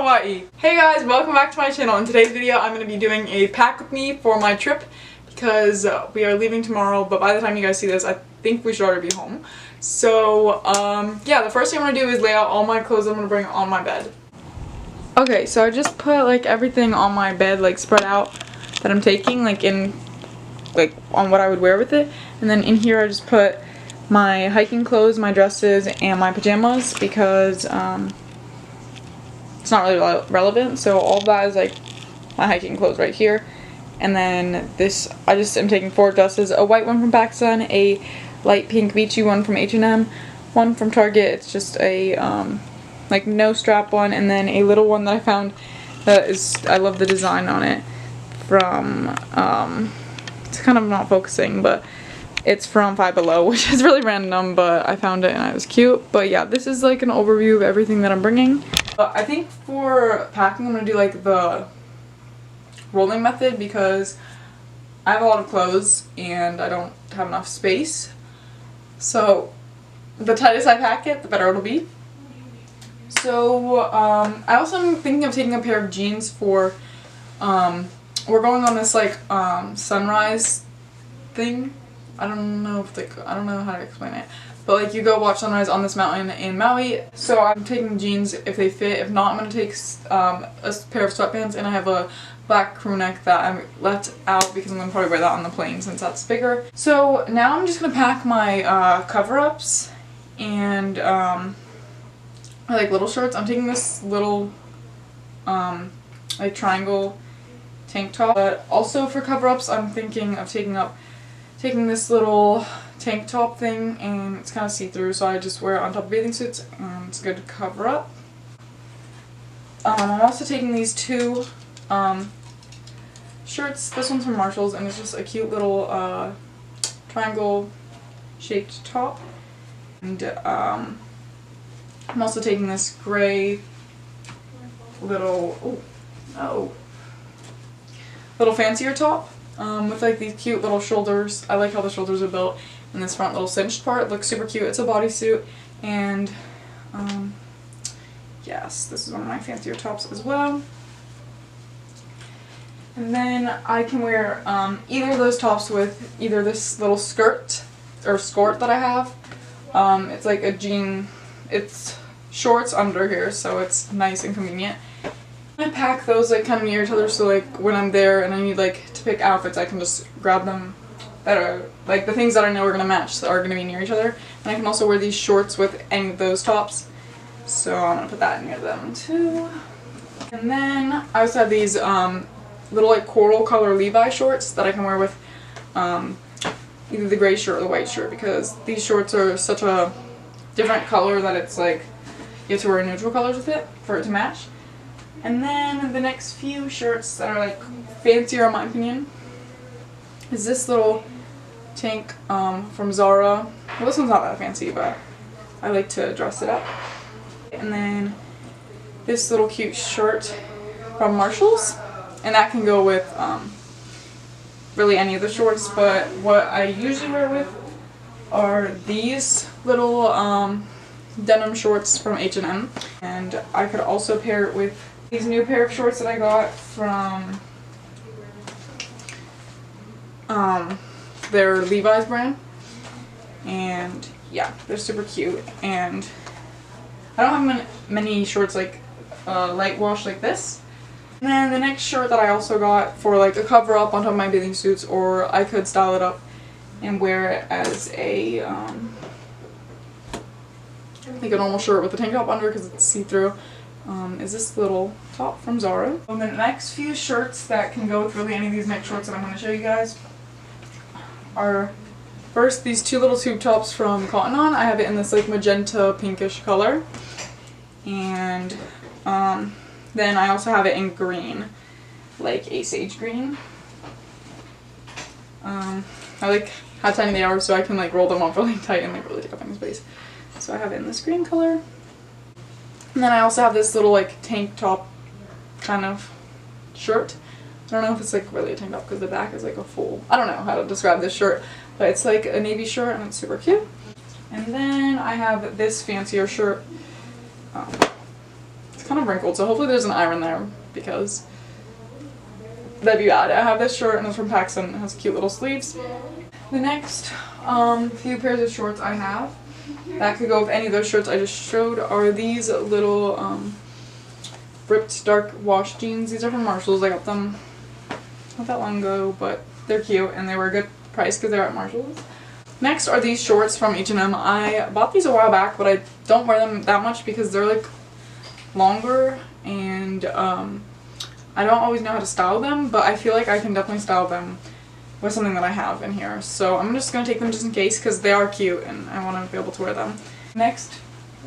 Hawaii. Hey guys, welcome back to my channel. In today's video I'm going to be doing a pack with me for my trip because we are leaving tomorrow, but by the time you guys see this I think we should already be home. So yeah, the first thing I'm going to do is lay out all my clothes I'm going to bring on my bed. Okay, so I just put like everything on my bed, like spread out that I'm taking, like in like on what I would wear with it, and then in here I just put my hiking clothes, my dresses, and my pajamas because it's not really relevant. So all of that is like my hiking clothes right here. And then this, I just am taking 4 dresses, a white one from Pakistan, a light pink beachy one from H&M, one from Target, it's just a like no strap one, and then a little one that I found that is, I love the design on it, from it's kind of not focusing, but it's from Five Below, which is really random, but I found it and it was cute. But yeah, this is like an overview of everything that I'm bringing. But I think for packing I'm going to do like the rolling method because I have a lot of clothes and I don't have enough space. So the tightest I pack it, the better it'll be. So I also am thinking of taking a pair of jeans for, we're going on this like sunrise thing. I don't know how to explain it, but like you go watch sunrise on this mountain in Maui. So I'm taking jeans if they fit. If not, I'm gonna take a pair of sweatpants, and I have a black crew neck that I left out because I'm gonna probably wear that on the plane since that's bigger. So now I'm just gonna pack my cover-ups and I like little shirts. I'm taking this little like triangle tank top, but also for cover-ups I'm thinking of taking this little tank top thing, and it's kind of see-through, so I just wear it on top of bathing suits and it's good to cover up. I'm also taking these 2 shirts. This one's from Marshall's and it's just a cute little triangle shaped top, and I'm also taking this gray little little fancier top with like these cute little shoulders. I like how the shoulders are built, and this front little cinched part looks super cute. It's a bodysuit, and yes, this is one of my fancier tops as well. And then I can wear either of those tops with either this little skirt or skort that I have. It's like a jean, it's shorts under here, so it's nice and convenient. I pack those like kind of near each other, so like when I'm there and I need like to pick outfits, I can just grab them that are like the things that I know are gonna match, that are gonna be near each other. And I can also wear these shorts with any of those tops, so I'm gonna put that near them too. And then I also have these little like coral color Levi shorts that I can wear with either the gray shirt or the white shirt, because these shorts are such a different color that it's like you have to wear neutral colors with it for it to match. And then the next few shirts that are like fancier in my opinion is this little tank from Zara. Well, this one's not that fancy, but I like to dress it up. And then this little cute shirt from Marshall's, and that can go with really any of the shorts, but what I usually wear with are these little denim shorts from H&M, and I could also pair it with these new pair of shorts that I got from their Levi's brand, and yeah, they're super cute. And I don't have many shorts like light wash like this. And then the next shirt that I also got for like a cover up on top of my bathing suits, or I could style it up and wear it as a like a normal shirt with a tank top under because it's see-through, is this little top from Zara. And the next few shirts that can go with really any of these next shorts that I'm going to show you guys are first these 2 little tube tops from Cotton On. I have it in this like magenta pinkish color, and then I also have it in green, like a sage green. I like how tiny they are, so I can like roll them up really tight and like really take up any space. So I have it in this green color. And then I also have this little like tank top kind of shirt. I don't know if it's like really a tank top because the back is like a full, I don't know how to describe this shirt, but it's like a navy shirt and it's super cute. And then I have this fancier shirt. kind of wrinkled, so hopefully there's an iron there because that'd be bad. I have this shirt and it's from PacSun. It has cute little sleeves. The next few pairs of shorts I have that could go with any of those shirts I just showed are these little ripped dark wash jeans. These are from Marshalls. I got them not that long ago, but they're cute and they were a good price because they're at Marshalls. Next are these shorts from H&M. I bought these a while back, but I don't wear them that much because they're like longer and I don't always know how to style them, but I feel like I can definitely style them with something that I have in here. So I'm just going to take them just in case because they are cute and I want to be able to wear them. Next,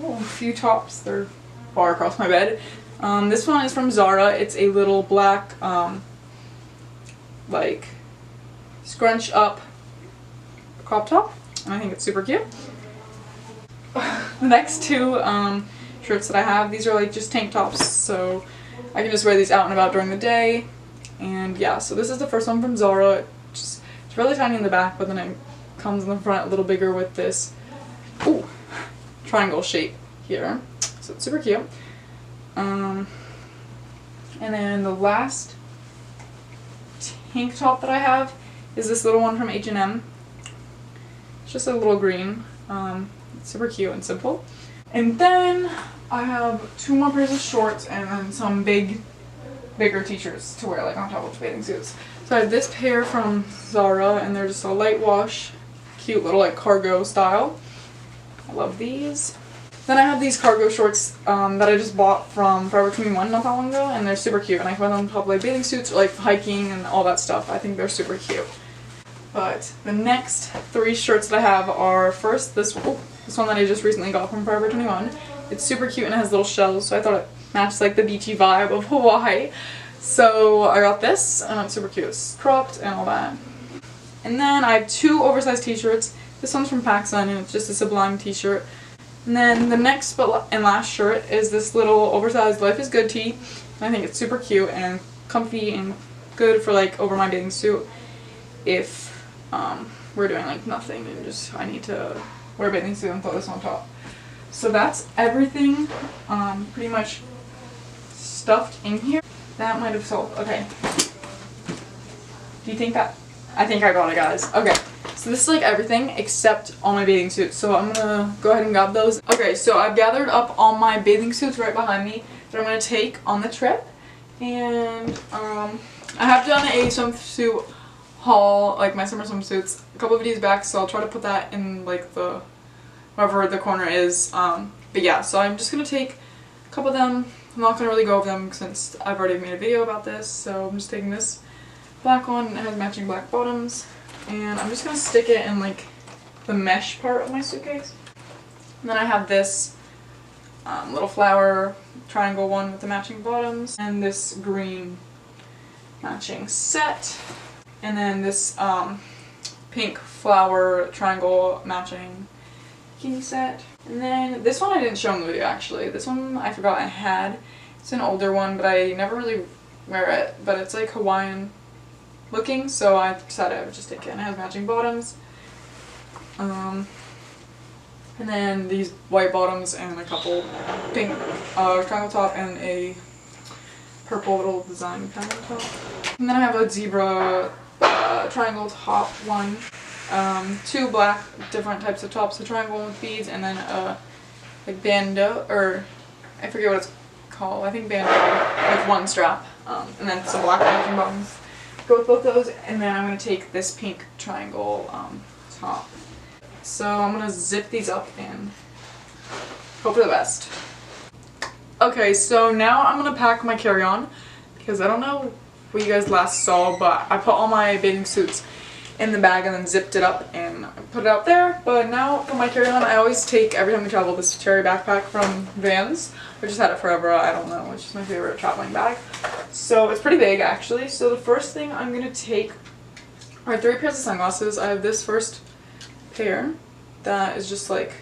a few tops. They're far across my bed. This one is from Zara. It's a little black, like, scrunch up crop top, and I think it's super cute. The next two shirts that I have, these are like just tank tops, so I can just wear these out and about during the day. And yeah, so this is the first one from Zara. It's really tiny in the back, but then it comes in the front a little bigger with this triangle shape here, so it's super cute. And then the last tank top that I have is this little one from H&M. It's just a little green. It's super cute and simple. And then I have two more pairs of shorts and then some bigger t-shirts to wear like on top of bathing suits. So I have this pair from Zara and they're just a light wash, cute little like cargo style. I love these. Then I have these cargo shorts that I just bought from Forever 21 not that long ago, and they're super cute and I can wear them on top of like bathing suits or like hiking and all that stuff. I think they're super cute. But the next three shirts that I have are first this one that I just recently got from Forever 21. It's super cute and it has little shells, so I thought it matched like the beachy vibe of Hawaii. So I got this and it's super cute. It's cropped and all that. And then I have two oversized t-shirts. This one's from PacSun and it's just a Sublime t-shirt. And then the next and last shirt is this little oversized Life is Good tee. And I think it's super cute and comfy and good for like over my bathing suit if we're doing like nothing and just I need to wear a bathing suit and throw this on top. So that's everything pretty much stuffed in here. That might have sold. Okay. Do you think that? I think I got it, guys. Okay. So this is like everything except all my bathing suits. So I'm gonna go ahead and grab those. Okay, so I've gathered up all my bathing suits right behind me that I'm gonna take on the trip. And I have done a swimsuit haul, like my summer swimsuits, a couple of videos back, so I'll try to put that in like the wherever the corner is. But yeah, so I'm just gonna take a couple of them. I'm not gonna really go over them since I've already made a video about this. So I'm just taking this black one, it has matching black bottoms, and I'm just gonna stick it in like the mesh part of my suitcase. And then I have this little flower triangle one with the matching bottoms, and this green matching set, and then this pink flower triangle matching bikini set. And then this one I didn't show in the video actually. This one I forgot I had. It's an older one, but I never really wear it, but it's like Hawaiian looking, so I decided I would just take it, and it has matching bottoms. And then these white bottoms and a couple pink triangle top and a purple little design kind of top. And then I have a zebra triangle top one, two black different types of tops, a triangle one with beads, and then like bandeau, or I forget what it's called, I think bandeau with one strap, and then some black matching bottoms. Go with both those, and then I'm going to take this pink triangle top. So I'm going to zip these up and hope for the best. Okay, so now I'm going to pack my carry-on because I don't know what you guys last saw, but I put all my bathing suits in the bag and then zipped it up and put it out there. But now for my carry-on, I always take, every time we travel, this cherry backpack from Vans. I just had it forever, I don't know, it's just my favorite traveling bag. So it's pretty big actually. So the first thing I'm going to take are 3 pairs of sunglasses. I have this first pair that is just like,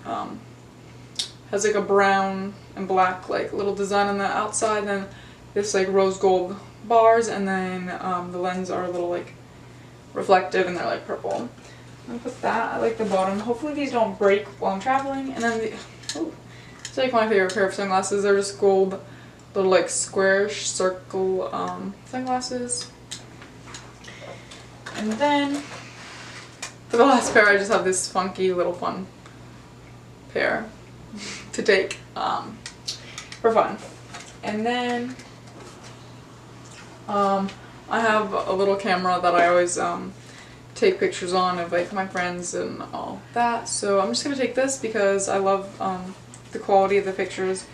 has like a brown and black like little design on the outside, then this like rose gold bars, and then the lens are a little like reflective and they're like purple. I'm gonna put that at like the bottom. Hopefully these don't break while I'm traveling. And then It's like my favorite pair of sunglasses. They're just gold, little like squarish circle sunglasses. And then for the last pair, I just have this funky little fun pair to take for fun. And then I have a little camera that I always take pictures on of like my friends and all that. So I'm just gonna take this because I love the quality of the pictures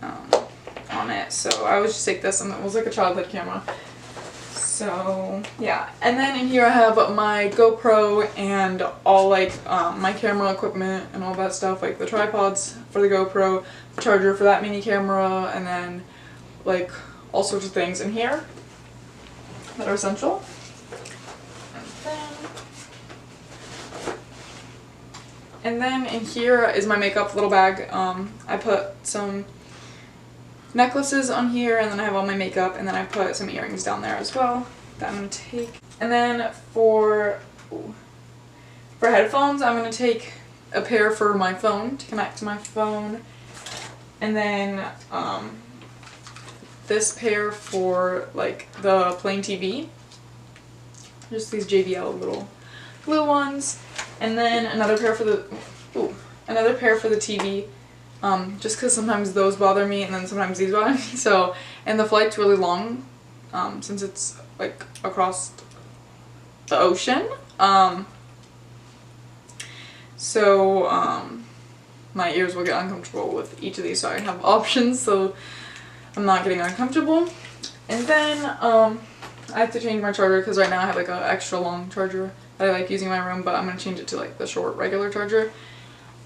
on it. So I always just take this, and it was like a childhood camera. So yeah, and then in here I have my GoPro and all like my camera equipment and all that stuff, like the tripods for the GoPro, the charger for that mini camera, and then like all sorts of things in here that are essential. And then in here is my makeup little bag. I put some necklaces on here, and then I have all my makeup, and then I put some earrings down there as well that I'm going to take. And then for headphones, I'm going to take a pair for my phone to connect to my phone, and then this pair for like the plain TV, just these JBL little blue ones, and then another pair for the TV. Just because sometimes those bother me and then sometimes these bother me. So, and the flight's really long since it's like across the ocean. My ears will get uncomfortable with each of these, so I have options so I'm not getting uncomfortable. And then I have to change my charger because right now I have like an extra long charger that I like using in my room, but I'm going to change it to like the short regular charger.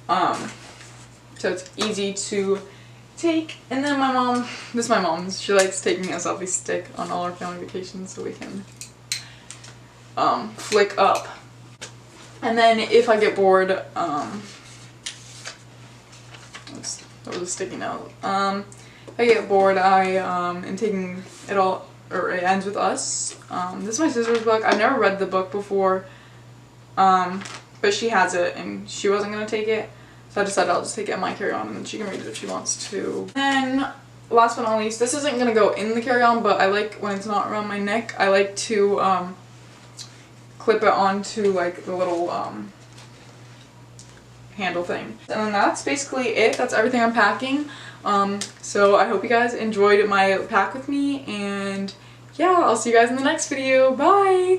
So it's easy to take. And then my mom, this is my mom, she likes taking a selfie stick on all our family vacations so we can flick up. And then if I get bored, that was a sticky note. If I get bored, I am taking it all, or It Ends With Us. This is my sister's book. I've never read the book before, but she has it and she wasn't going to take it. So I decided I'll just take it in my carry-on and then she can read it if she wants to. And last but not least, this isn't going to go in the carry-on, but I like when it's not around my neck, I like to clip it onto like the little handle thing. And then that's basically it. That's everything I'm packing. So I hope you guys enjoyed my pack with me, and yeah, I'll see you guys in the next video. Bye!